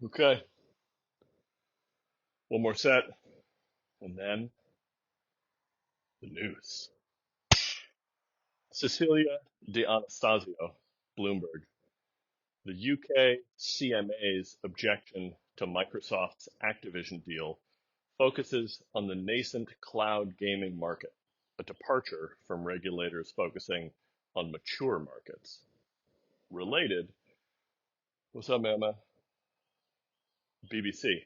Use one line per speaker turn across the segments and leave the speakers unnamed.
Okay, one more set, and then the news. Cecilia de Anastasio, Bloomberg. The UK CMA's objection to Microsoft's Activision deal focuses on the nascent cloud gaming market, a departure from regulators focusing on mature markets. Related, what's up, Emma? BBC.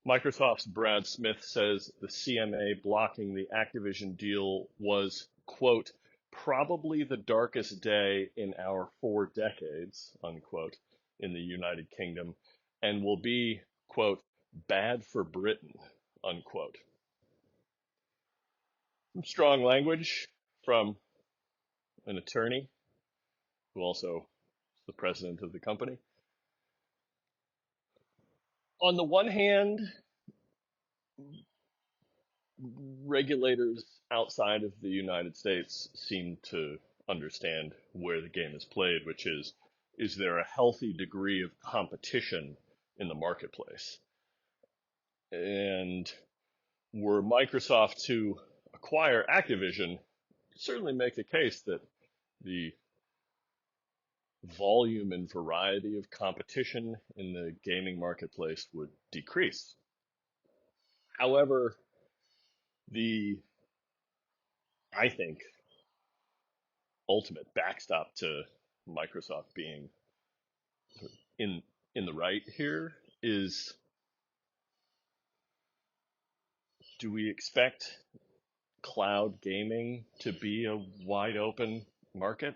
Microsoft's Brad Smith says the CMA blocking the Activision deal was, quote, probably the darkest day in our 4 decades, unquote, in the United Kingdom, and will be, quote, bad for Britain, unquote. Some strong language from an attorney who also is the president of the company. On the one hand, regulators outside of the United States seem to understand where the game is played, which is there a healthy degree of competition in the marketplace? And were Microsoft to acquire Activision, certainly make the case that the volume and variety of competition in the gaming marketplace would decrease. However, the, I think, ultimate backstop to Microsoft being in in the right here is, do we expect cloud gaming to be a wide open market?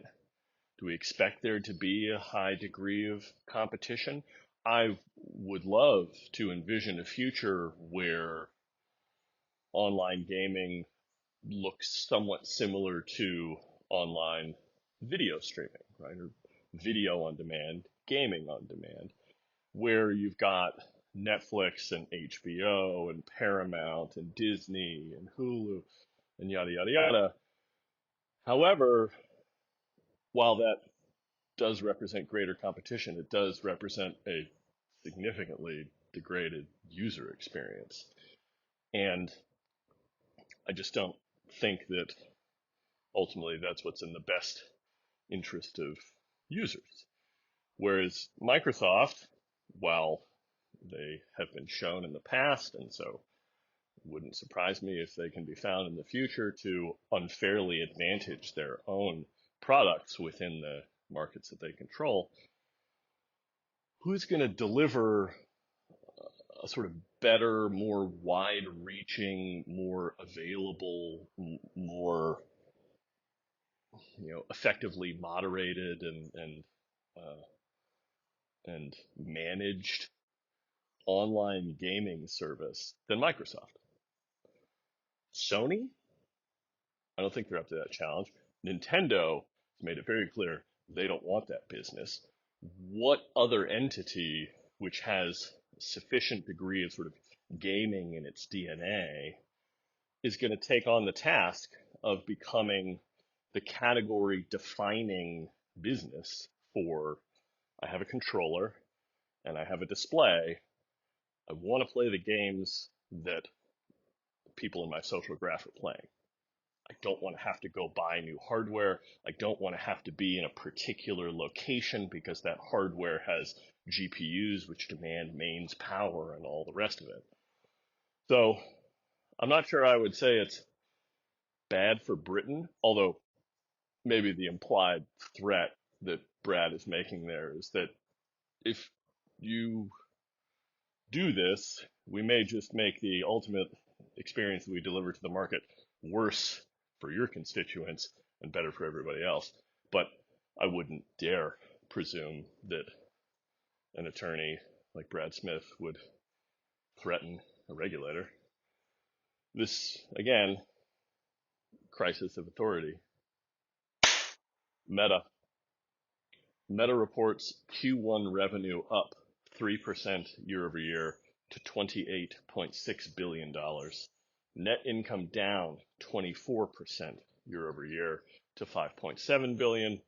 Do we expect there to be a high degree of competition? I would love to envision a future where online gaming looks somewhat similar to online video streaming, right? Or video on demand, gaming on demand, where you've got Netflix and HBO and Paramount and Disney and Hulu and yada, yada, yada. However, while that does represent greater competition, it does represent a significantly degraded user experience. And I just don't think that ultimately that's what's in the best interest of users. Whereas Microsoft, while they have been shown in the past, and so it wouldn't surprise me if they can be found in the future to unfairly advantage their own products within the markets that they control, who's going to deliver a sort of better, more wide reaching, more available, more effectively moderated and managed online gaming service than Microsoft? Sony? I don't think they're up to that challenge. Nintendo has made it very clear they don't want that business. What other entity which has sufficient degree of sort of gaming in its DNA is going to take on the task of becoming the category defining business for, I have a controller and I have a display. I want to play the games that people in my social graph are playing. I don't want to have to go buy new hardware. I don't want to have to be in a particular location because that hardware has GPUs which demand mains power and all the rest of it. So I'm not sure I would say it's bad for Britain, although maybe the implied threat that Brad is making there is that if you do this, we may just make the ultimate experience that we deliver to the market worse for your constituents and better for everybody else. But I wouldn't dare presume that an attorney like Brad Smith would threaten a regulator. This, again, crisis of authority. Meta. Meta reports Q1 revenue up 3% year over year to $28.6 billion. Net income down 24% year over year to 5.7 billion,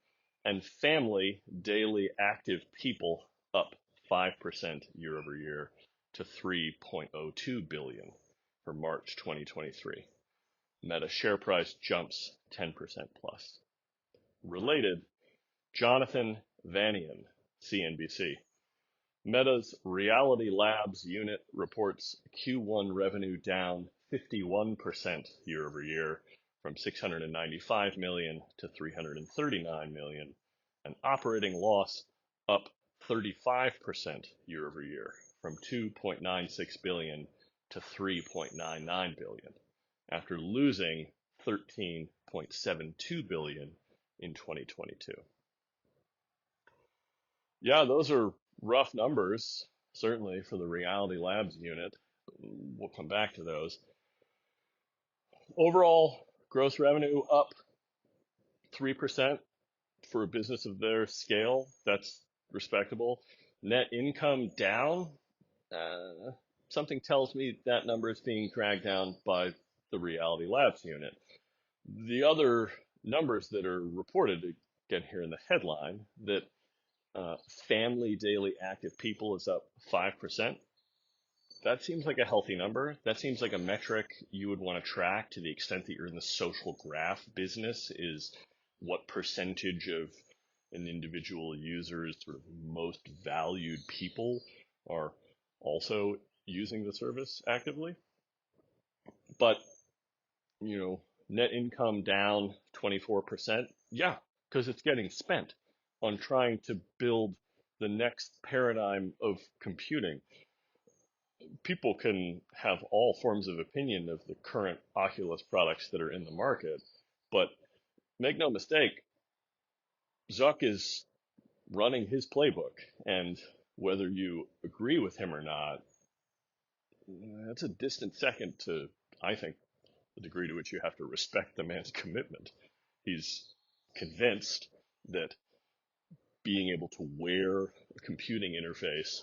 and family daily active people up 5% year over year to 3.02 billion for March 2023. Meta share price jumps 10% plus. Related, Jonathan Vanian, CNBC. Meta's Reality Labs unit reports Q1 revenue down 51% year over year from 695 million to 339 million, and operating loss up 35% year over year from 2.96 billion to 3.99 billion after losing 13.72 billion in 2022. Yeah, those are rough numbers, certainly for the Reality Labs unit. We'll come back to those. Overall, gross revenue up 3% for a business of their scale. That's respectable. Net income down. Something tells me that number is being dragged down by the Reality Labs unit. The other numbers that are reported, again here in the headline, that family daily active people is up 5%. That seems like a healthy number. That seems like a metric you would want to track to the extent that you're in the social graph business, is what percentage of an individual user's sort of most valued people are also using the service actively. But, net income down 24%. Yeah, because it's getting spent on trying to build the next paradigm of computing. People can have all forms of opinion of the current Oculus products that are in the market, but make no mistake, Zuck is running his playbook, and whether you agree with him or not, that's a distant second to, I think, the degree to which you have to respect the man's commitment. He's convinced that being able to wear a computing interface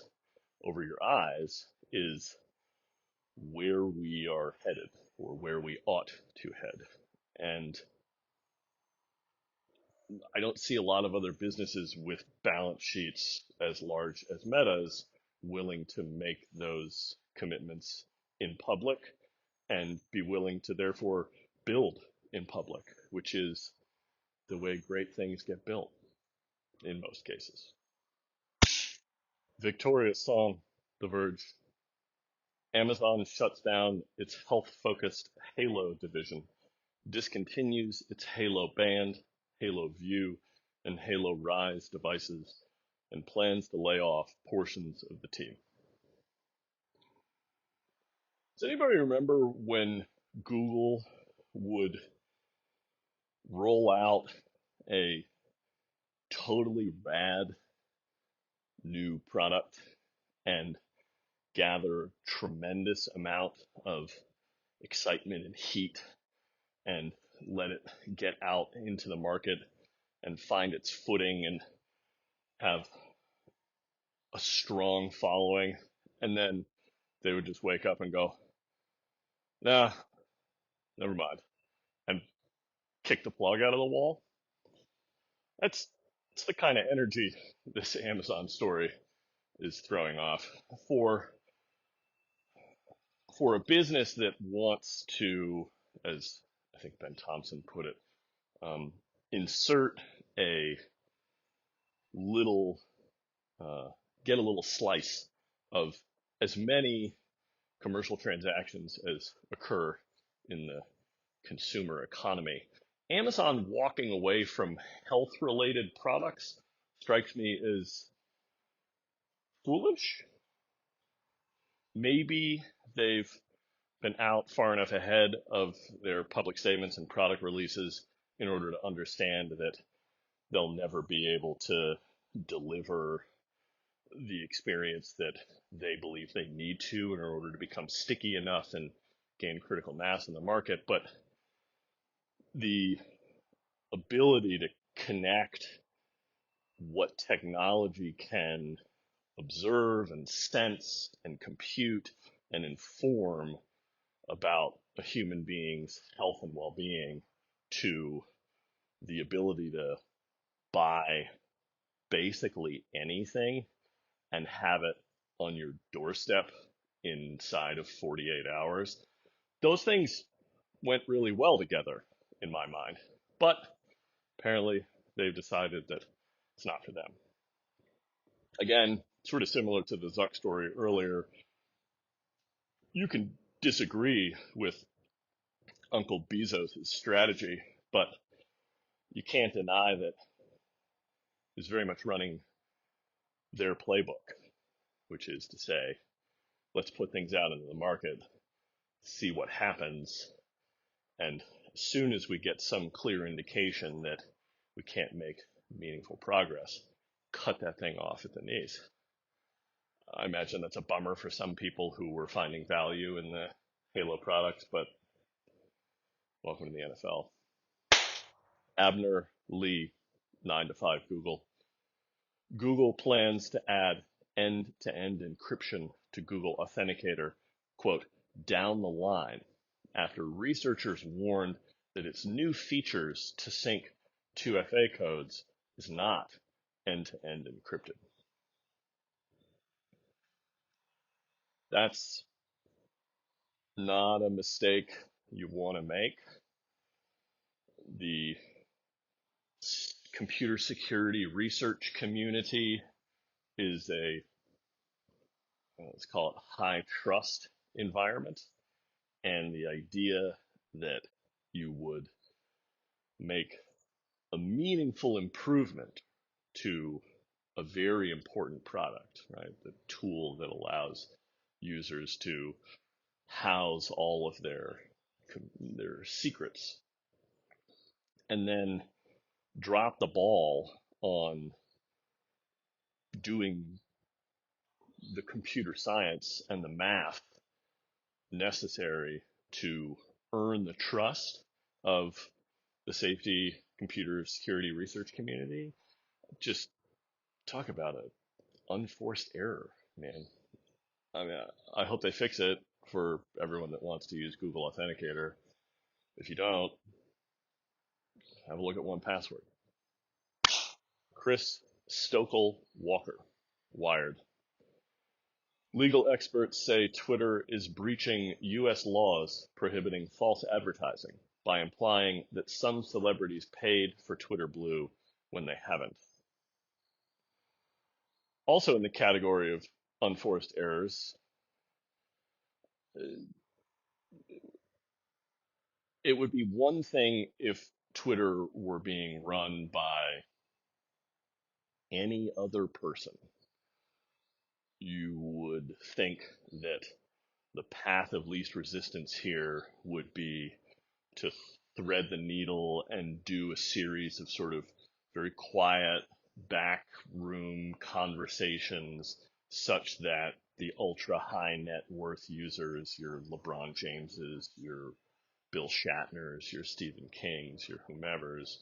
over your eyes is where we are headed, or where we ought to head. And I don't see a lot of other businesses with balance sheets as large as Meta's willing to make those commitments in public and be willing to therefore build in public, which is the way great things get built in most cases. Victoria's song, The Verge. Amazon shuts down its health-focused Halo division, discontinues its Halo Band, Halo View, and Halo Rise devices, and plans to lay off portions of the team. Does anybody remember when Google would roll out a totally rad new product and gather tremendous amount of excitement and heat and let it get out into the market and find its footing and have a strong following, and then they would just wake up and go, nah, never mind, and kick the plug out of the wall? That's the kind of energy this Amazon story is throwing off for a business that wants to, as I think Ben Thompson put it, insert a little, get a little slice of as many commercial transactions as occur in the consumer economy. Amazon walking away from health-related products strikes me as foolish. Maybe they've been out far enough ahead of their public statements and product releases in order to understand that they'll never be able to deliver the experience that they believe they need to in order to become sticky enough and gain critical mass in the market. But the ability to connect what technology can observe and sense and compute and inform about a human being's health and well-being to the ability to buy basically anything and have it on your doorstep inside of 48 hours. Those things went really well together in my mind. But apparently they've decided that it's not for them. Again, sort of similar to the Zuck story earlier, you can disagree with Uncle Bezos' strategy, but you can't deny that he's very much running their playbook, which is to say, let's put things out into the market, see what happens, and as soon as we get some clear indication that we can't make meaningful progress, cut that thing off at the knees. I imagine that's a bummer for some people who were finding value in the Halo products, but welcome to the NFL. Abner Lee, 9 to 5 Google. Google plans to add end-to-end encryption to Google Authenticator, quote, down the line, after researchers warned that its new features to sync 2FA codes is not end-to-end encrypted. That's not a mistake you want to make. The computer security research community is a, let's call it, high trust environment. And the idea that you would make a meaningful improvement to a very important product, right? The tool that allows users to house all of their secrets, and then drop the ball on doing the computer science and the math necessary to earn the trust of the safety computer security research community. Just talk about an unforced error, man. I mean, I hope they fix it for everyone that wants to use Google Authenticator. If you don't, have a look at 1Password. Chris Stokel Walker, Wired. Legal experts say Twitter is breaching U.S. laws prohibiting false advertising by implying that some celebrities paid for Twitter Blue when they haven't. Also in the category of unforced errors, it would be one thing if Twitter were being run by any other person. You would think that the path of least resistance here would be to thread the needle and do a series of sort of very quiet backroom conversations such that the ultra high net worth users, your LeBron Jameses, your Bill Shatners, your Stephen Kings, your whomevers,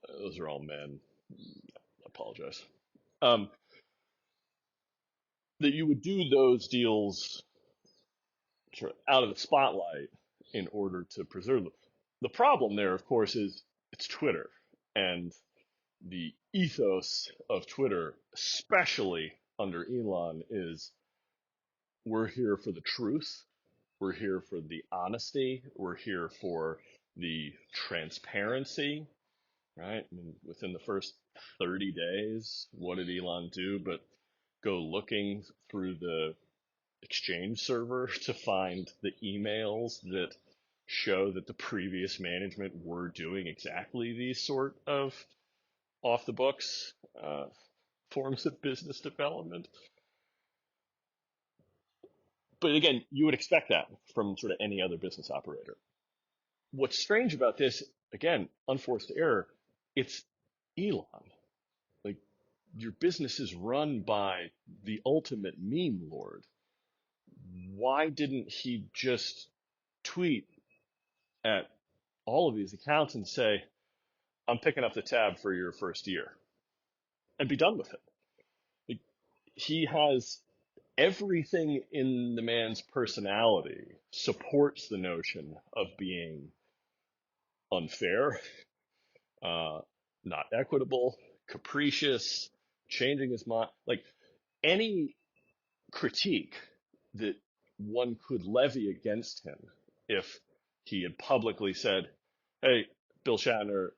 those are all men. I apologize. That you would do those deals sort of out of the spotlight in order to preserve them. The problem there, of course, is it's Twitter, and the ethos of Twitter, especially under Elon, is we're here for the truth, we're here for the honesty, we're here for the transparency, right? I mean, within the first 30 days, what did Elon do but go looking through the Exchange server to find the emails that show that the previous management were doing exactly these sort of off the books forms of business development. But again, you would expect that from sort of any other business operator. What's strange about this, again, unforced error, it's Elon. Like, your business is run by the ultimate meme lord. Why didn't he just tweet at all of these accounts and say, I'm picking up the tab for your first year, and be done with it? Like, he has everything in the man's personality supports the notion of being unfair, not equitable, capricious, changing his mind. Like, any critique that one could levy against him if he had publicly said, "Hey, Bill Shatner,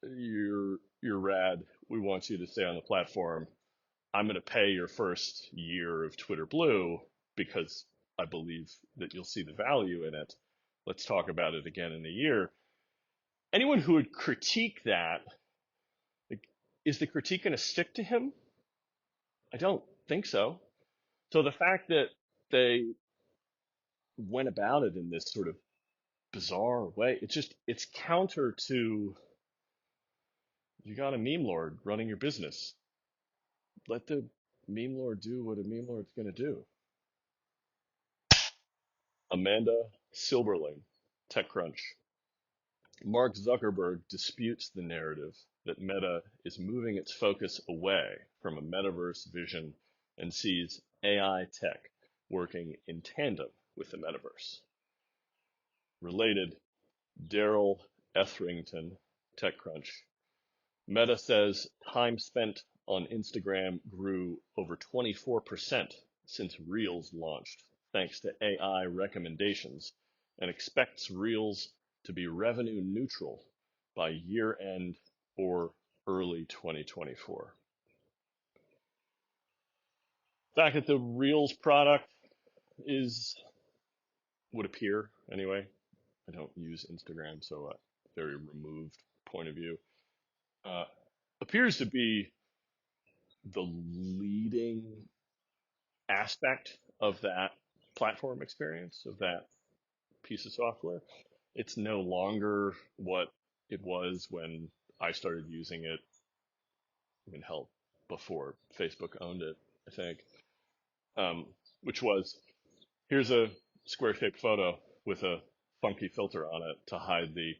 you're rad. We want you to stay on the platform. I'm going to pay your first year of Twitter Blue because I believe that you'll see the value in it. Let's talk about it again in a year." Anyone who would critique that, like, is the critique going to stick to him? I don't think so. So the fact that they went about it in this sort of bizarre way, it's counter to, you got a meme lord running your business. Let the meme lord do what a meme lord's going to do. Amanda Silberling, TechCrunch. Mark Zuckerberg disputes the narrative that Meta is moving its focus away from a metaverse vision and sees AI tech working in tandem with the metaverse. Related, Daryl Etherington, TechCrunch. Meta says time spent on Instagram grew over 24% since Reels launched, thanks to AI recommendations, and expects Reels to be revenue neutral by year end or early 2024. The fact that the Reels product would appear anyway. I don't use Instagram, so a very removed point of view. Uh, appears to be the leading aspect of that platform experience, of that piece of software. It's no longer what it was when I started using it. I mean, hell, before Facebook owned it, I think. Which was, here's a square-shaped photo with a funky filter on it to hide the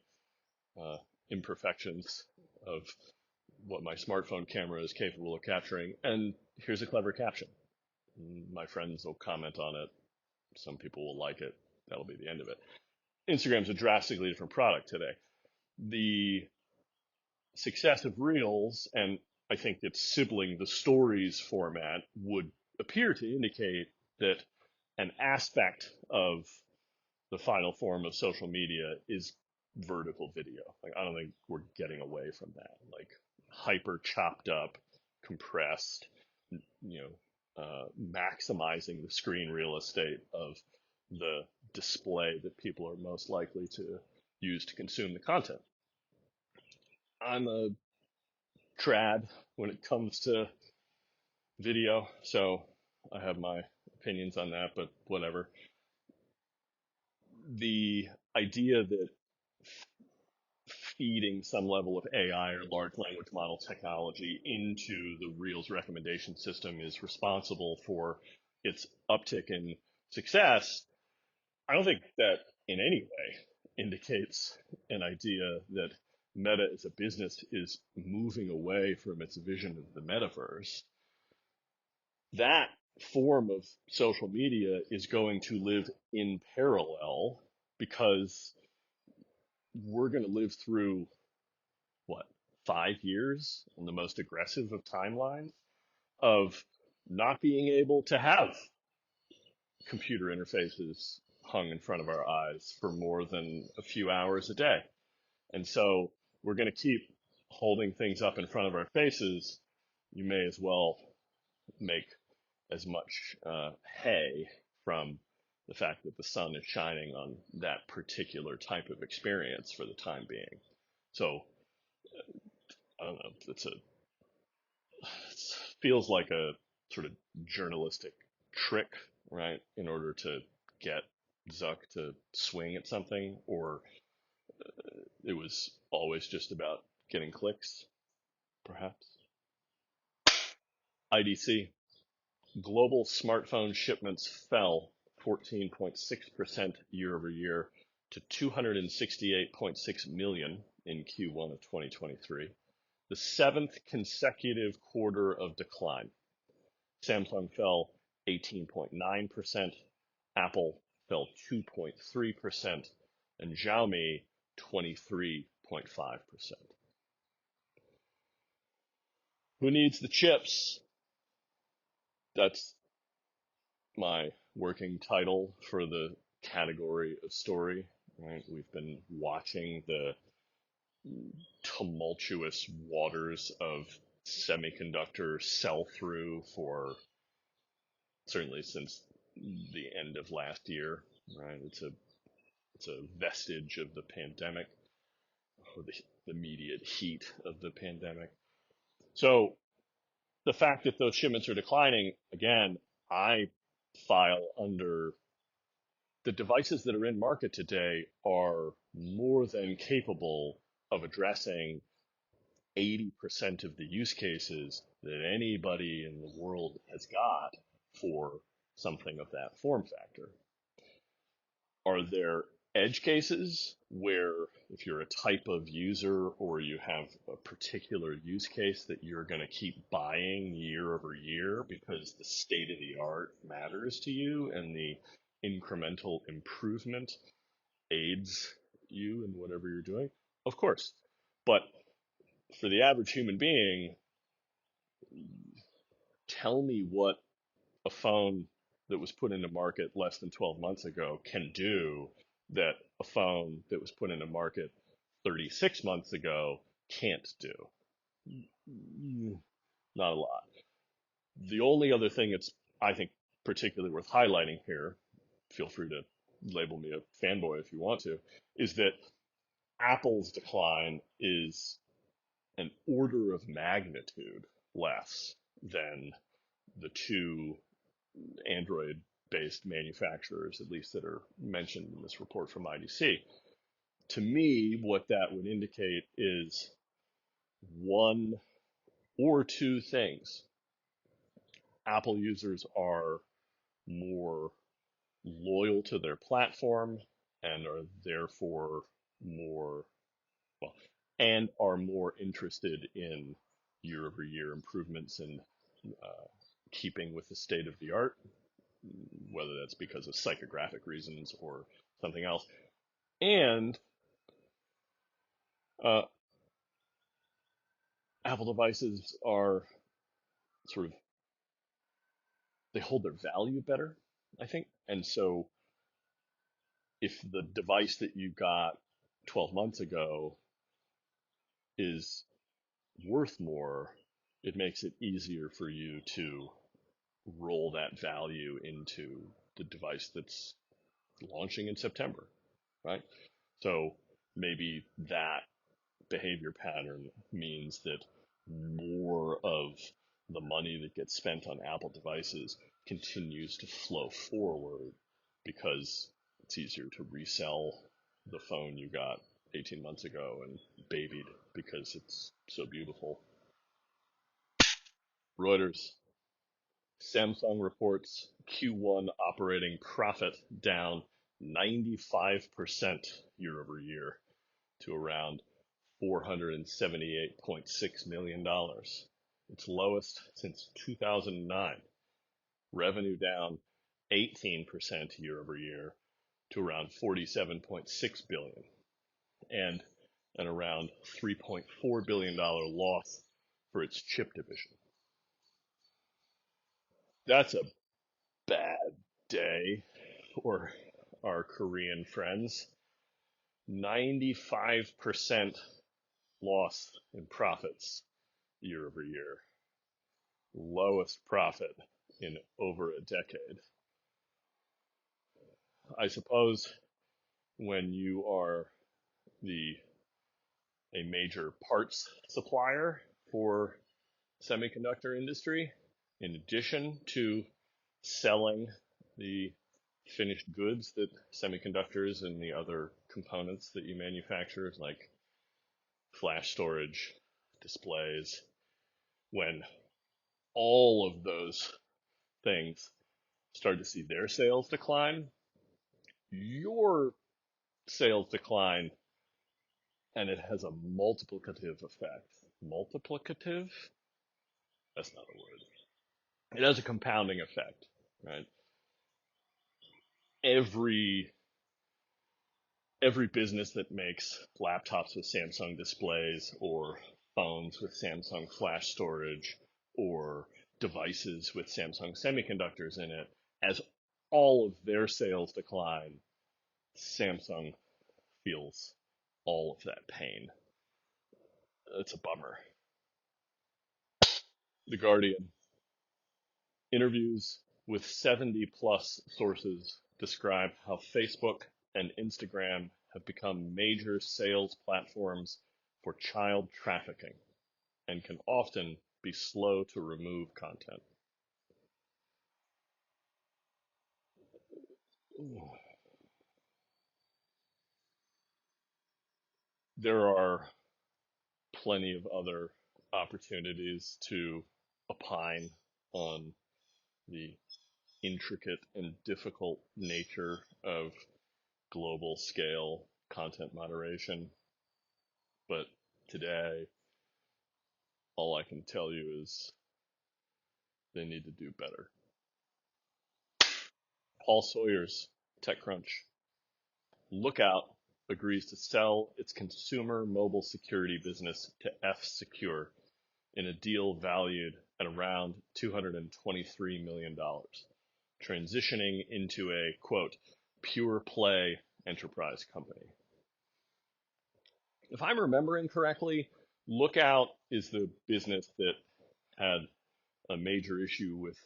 imperfections of what my smartphone camera is capable of capturing, and here's a clever caption. My friends will comment on it. Some people will like it. That'll be the end of it. Instagram's a drastically different product today. The success of Reels, and I think its sibling, the Stories format, would appear to indicate that an aspect of the final form of social media is vertical video. Like, I don't think we're getting away from that. Like, hyper chopped up, compressed, maximizing the screen real estate of the display that people are most likely to use to consume the content. I'm a trad when it comes to video, so I have my opinions on that, but whatever. The idea that feeding some level of AI or large language model technology into the Reels recommendation system is responsible for its uptick in success, I don't think that in any way indicates an idea that Meta as a business is moving away from its vision of the metaverse. That form of social media is going to live in parallel because we're going to live through, what, 5 years in the most aggressive of timelines of not being able to have computer interfaces hung in front of our eyes for more than a few hours a day. And so we're going to keep holding things up in front of our faces. You may as well make as much hay from the fact that the sun is shining on that particular type of experience for the time being. So I don't know. It feels like a sort of journalistic trick, right? In order to get Zuck to swing at something, or it was always just about getting clicks, perhaps. IDC. Global smartphone shipments fell 14.6% year over year to 268.6 million in Q1 of 2023, the seventh consecutive quarter of decline. Samsung fell 18.9%, Apple fell 2.3%, and Xiaomi 23.5%. Who needs the chips? That's my working title for the category of story, right? We've been watching the tumultuous waters of semiconductor sell through for certainly since the end of last year, right? It's a vestige of the pandemic or the immediate heat of the pandemic. So the fact that those shipments are declining, again, I file under the devices that are in market today are more than capable of addressing 80% of the use cases that anybody in the world has got for something of that form factor. Are there edge cases where if you're a type of user or you have a particular use case that you're going to keep buying year over year because the state of the art matters to you and the incremental improvement aids you in whatever you're doing? Of course. But for the average human being, tell me what a phone that was put into market less than 12 months ago can do that a phone that was put into market 36 months ago can't do. Not a lot. The only other thing that's, I think, particularly worth highlighting here, feel free to label me a fanboy if you want to, is that Apple's decline is an order of magnitude less than the two Android based manufacturers, at least that are mentioned in this report from IDC. To me, what that would indicate is one or two things. Apple users are more loyal to their platform and are therefore more, well, and are more interested in year over year improvements and keeping with the state of the art, whether that's because of psychographic reasons or something else. And uh, Apple devices are sort of, they hold their value better, I think. And so if the device that you got 12 months ago is worth more, it makes it easier for you to roll that value into the device that's launching in September, right? So maybe that behavior pattern means that more of the money that gets spent on Apple devices continues to flow forward because it's easier to resell the phone you got 18 months ago and babied because it's so beautiful. Reuters. Samsung reports Q1 operating profit down 95% year over year to around $478.6 million. Its lowest since 2009. Revenue down 18% year over year to around 47.6 billion and an around $3.4 billion loss for its chip division. That's a bad day for our Korean friends. 95% loss in profits year over year. Lowest profit in over a decade. I suppose when you are the a major parts supplier for semiconductor industry, in addition to selling the finished goods that semiconductors and the other components that you manufacture, like flash storage, displays, when all of those things start to see their sales decline, your sales decline, and it has a multiplicative effect. Multiplicative? That's not a word. It has a compounding effect, right? Every every business that makes laptops with Samsung displays or phones with Samsung flash storage or devices with Samsung semiconductors in it. As all of their sales decline, Samsung feels all of that pain. It's a bummer. The Guardian. Interviews with 70 plus sources describe how Facebook and Instagram have become major sales platforms for child trafficking and can often be slow to remove content. There are plenty of other opportunities to opine on the intricate and difficult nature of global scale content moderation. But today, all I can tell you is they need to do better. Paul Sawyer's TechCrunch. Lookout agrees to sell its consumer mobile security business to F-Secure in a deal valued at around $223 million, transitioning into a, quote, pure play enterprise company. If I'm remembering correctly, Lookout is the business that had a major issue with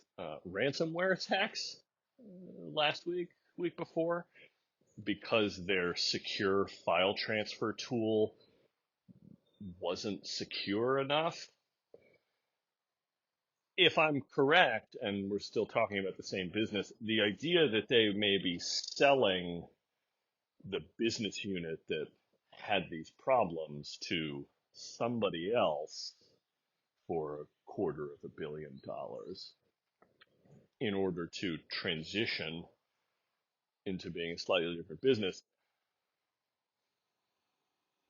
ransomware attacks last week before, because their secure file transfer tool wasn't secure enough. If I'm correct, and we're still talking about the same business, the idea that they may be selling the business unit that had these problems to somebody else for $250 million in order to transition into being a slightly different business.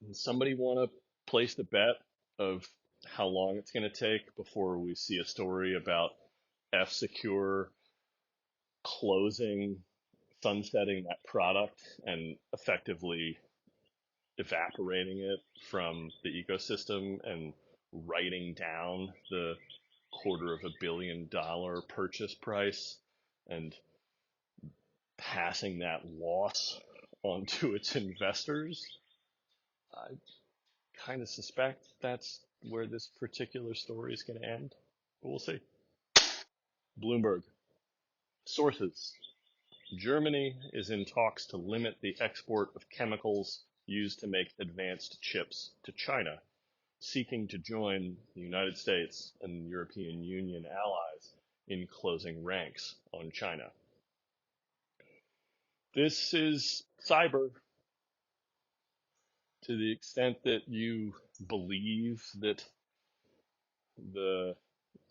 Does somebody want to place the bet of how long it's going to take before we see a story about F-Secure closing, sunsetting that product and effectively evaporating it from the ecosystem and writing down the $250 million purchase price and passing that loss onto its investors? I kind of suspect that's where this particular story is going to end, but we'll see. Bloomberg. Sources. Germany is in talks to limit the export of chemicals used to make advanced chips to China, seeking to join the United States and European Union allies in closing ranks on China. This is cyber. To the extent that you believe that the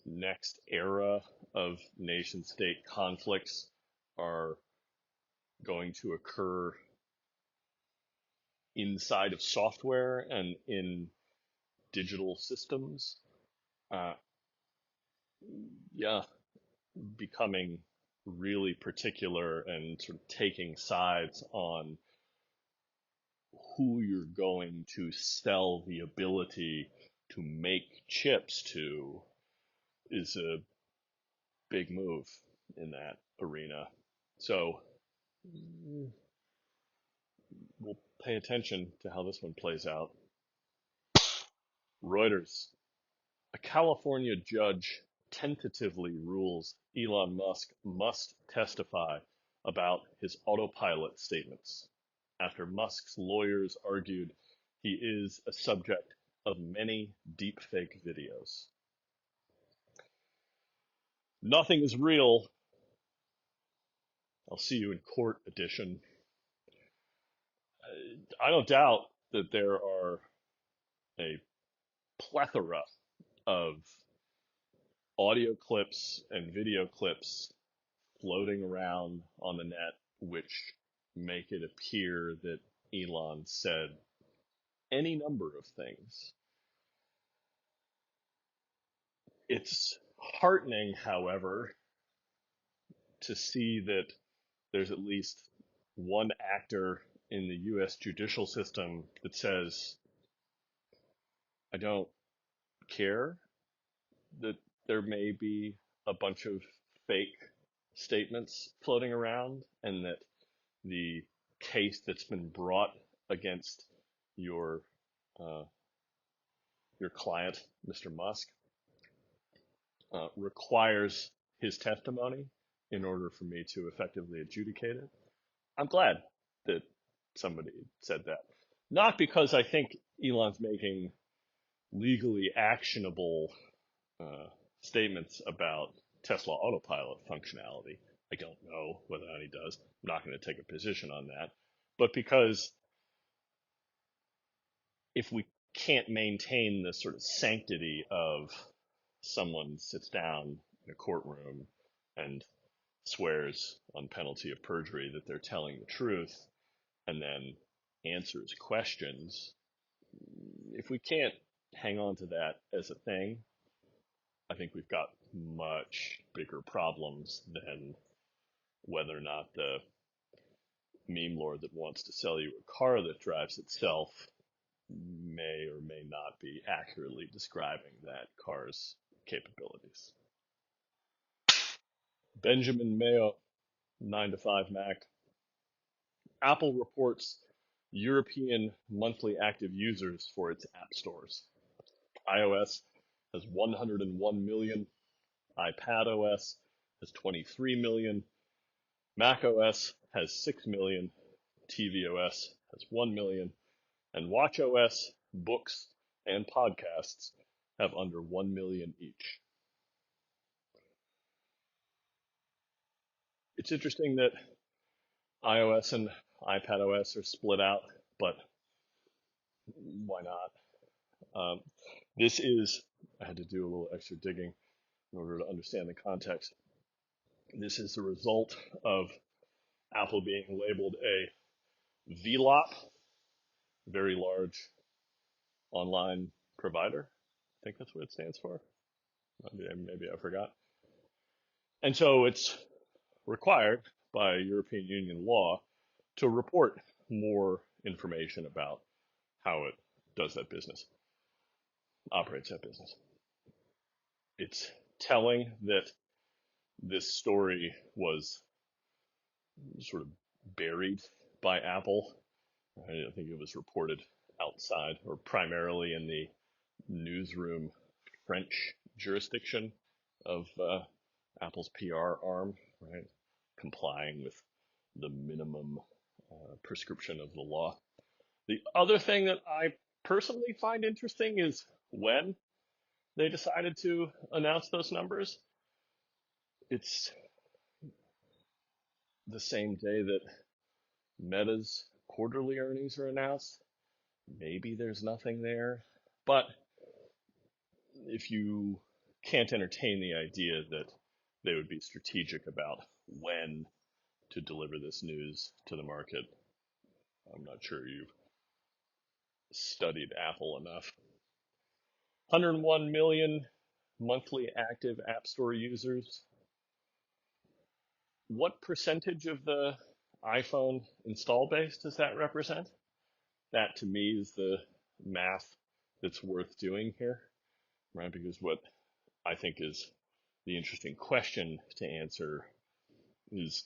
next era of nation state conflicts are going to occur inside of software and in digital systems, uh, yeah, becoming really particular and sort of taking sides on who you're going to sell the ability to make chips to is a big move in that arena. So we'll pay attention to how this one plays out. Reuters. A California judge tentatively rules Elon Musk must testify about his autopilot statements after Musk's lawyers argued he is a subject of many deepfake videos. Nothing is real. I'll see you in court edition. I don't doubt that there are a plethora of audio clips and video clips floating around on the net which make it appear that Elon said any number of things. It's heartening, however, to see that there's at least one actor in the US judicial system that says, I don't care that there may be a bunch of fake statements floating around, and that the case that's been brought against your uh, your client, Mr. Musk, requires his testimony in order for me to effectively adjudicate it. I'm glad that somebody said that. Not because I think Elon's making legally actionable uh, statements about Tesla autopilot functionality. I don't know whether or not he does. I'm not going to take a position on that. But because if we can't maintain the sort of sanctity of someone sits down in a courtroom and swears on penalty of perjury that they're telling the truth and then answers questions, if we can't hang on to that as a thing, I think we've got much bigger problems than whether or not the Memelord that wants to sell you a car that drives itself may or may not be accurately describing that car's capabilities. Benjamin Mayo, 9 to 5 Mac. Apple reports European monthly active users for its app stores. iOS has 101 million, iPadOS has 23 million, macOS has 6 million, tvOS has 1 million, and watchOS, books, and podcasts have under 1 million each. It's interesting that iOS and iPadOS are split out, but why not? This is, I had to do a little extra digging in order to understand the context. This is the result of Apple being labeled a VLOP, very large online provider. I think that's what it stands for. Maybe I forgot. And so it's required by European Union law to report more information about how it does that business, operates that business. It's telling that this story was sort of buried by Apple. I think it was reported outside or primarily in the newsroom French jurisdiction of Apple's PR arm, right? Complying with the minimum prescription of the law. The other thing that I personally find interesting is when they decided to announce those numbers. It's the same day that Meta's quarterly earnings are announced. Maybe there's nothing there. But if you can't entertain the idea that they would be strategic about when to deliver this news to the market, I'm not sure you've studied Apple enough. 101 million monthly active App Store users. What percentage of the iPhone install base does that represent? That to me is the math that's worth doing here, right? Because what I think is the interesting question to answer is,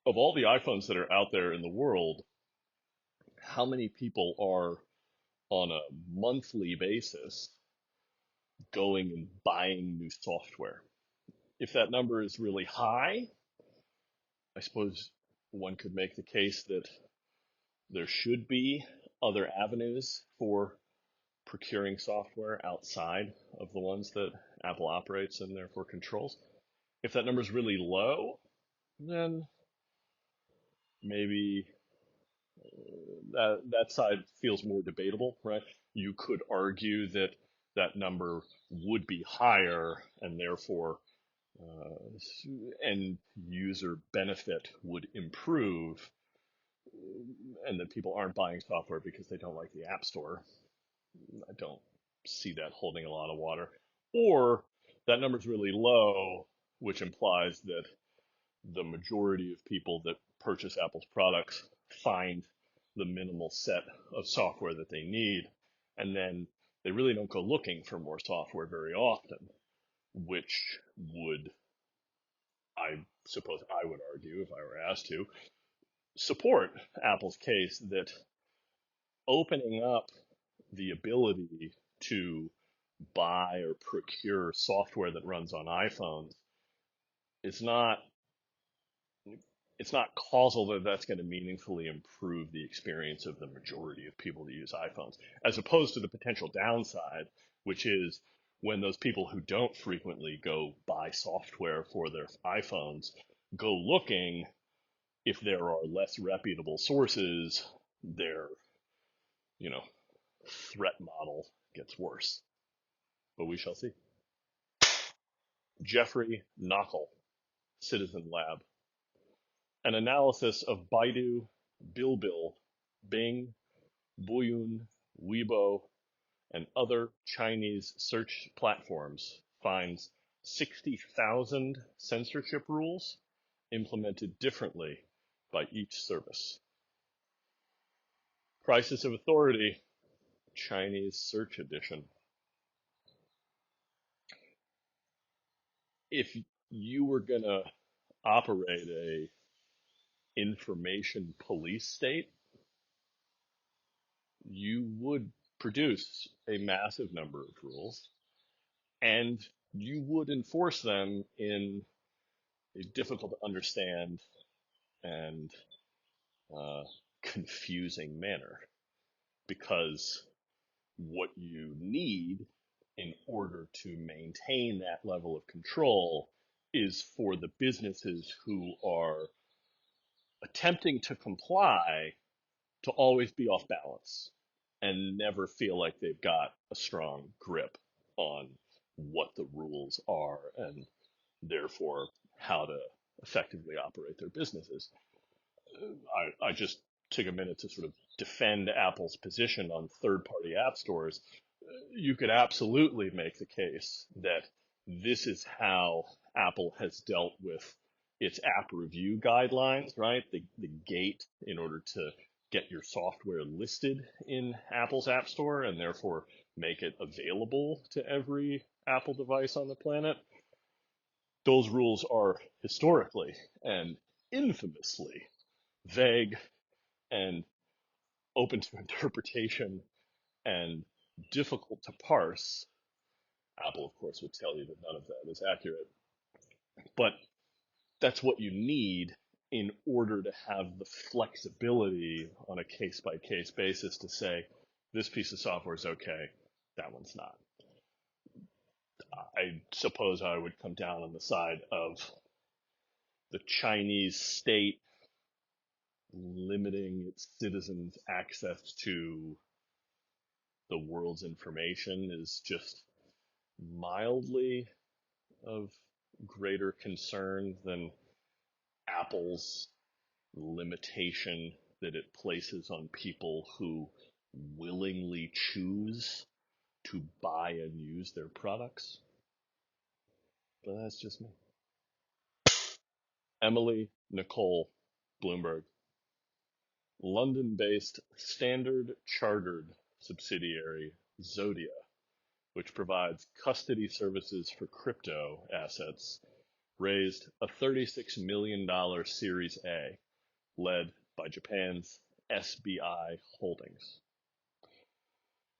of all the iPhones that are out there in the world, how many people are on a monthly basis going and buying new software? If that number is really high, I suppose one could make the case that there should be other avenues for procuring software outside of the ones that Apple operates and therefore controls. If that number is really low, then maybe that side feels more debatable, right? You could argue that that number would be higher and therefore end user benefit would improve, and that people aren't buying software because they don't like the App Store. I don't see that holding a lot of water. Or that number is really low, which implies that the majority of people that purchase Apple's products find the minimal set of software that they need, and then they really don't go looking for more software very often. which would, I suppose I would argue, if I were asked to, support Apple's case that opening up the ability to buy or procure software that runs on iPhones is not it's not causal that that's going to meaningfully improve the experience of the majority of people that use iPhones, as opposed to the potential downside, which is when those people who don't frequently go buy software for their iPhones go looking, if there are less reputable sources, their, you know, threat model gets worse. But we shall see. Jeffrey Knockel, Citizen Lab. An analysis of Baidu, Bilbil, Bing, Buyun, Weibo, and other Chinese search platforms finds 60,000 censorship rules implemented differently by each service. Crisis of Authority, Chinese Search Edition. If you were going to operate a information police state, you would produce a massive number of rules and you would enforce them in a difficult to understand and confusing manner, because what you need in order to maintain that level of control is for the businesses who are attempting to comply to always be off balance and never feel like they've got a strong grip on what the rules are and therefore how to effectively operate their businesses. I just took a minute to sort of defend Apple's position on third-party app stores. You could absolutely make the case that this is how Apple has dealt with its app review guidelines, right? The gate in order to get your software listed in Apple's App Store and therefore make it available to every Apple device on the planet. Those rules are historically and infamously vague and open to interpretation and difficult to parse. Apple, of course, would tell you that none of that is accurate. But that's what you need in order to have the flexibility on a case by case basis to say, this piece of software is okay, that one's not. I suppose I would come down on the side of the Chinese state limiting its citizens' access to the world's information is just mildly of greater concern than Apple's limitation that it places on people who willingly choose to buy and use their products. But that's just me. Emily Nicole Bloomberg, London-based Standard Chartered subsidiary Zodia, which provides custody services for crypto assets, raised a $36 million Series A, led by Japan's SBI Holdings.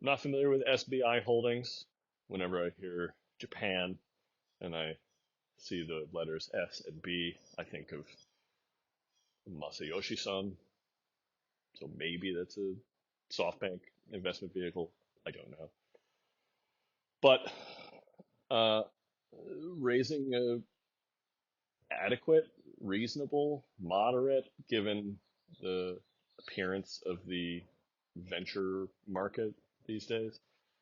I'm not familiar with SBI Holdings. Whenever I hear Japan and I see the letters S and B, I think of Masayoshi-san. So maybe that's a SoftBank investment vehicle. I don't know. But uh, raising a adequate, reasonable, moderate, given the appearance of the venture market these days,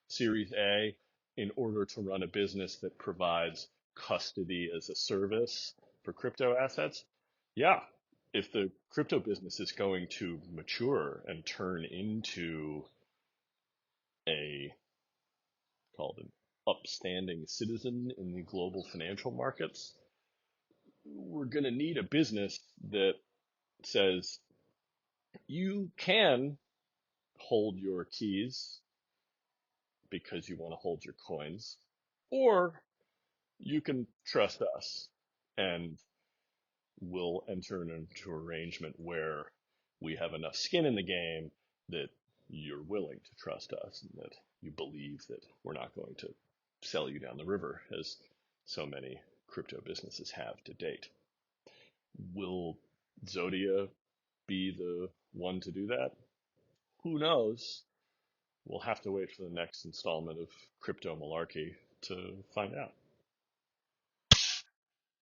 Series A, in order to run a business that provides custody as a service for crypto assets. Yeah, if the crypto business is going to mature and turn into a called an upstanding citizen in the global financial markets, we're going to need a business that says you can hold your keys because you want to hold your coins, or you can trust us, and we'll enter into an arrangement where we have enough skin in the game that you're willing to trust us and that you believe that we're not going to sell you down the river as so many crypto businesses have to date. Will Zodia be the one to do that? Who knows? We'll have to wait for the next installment of Crypto Malarkey to find out.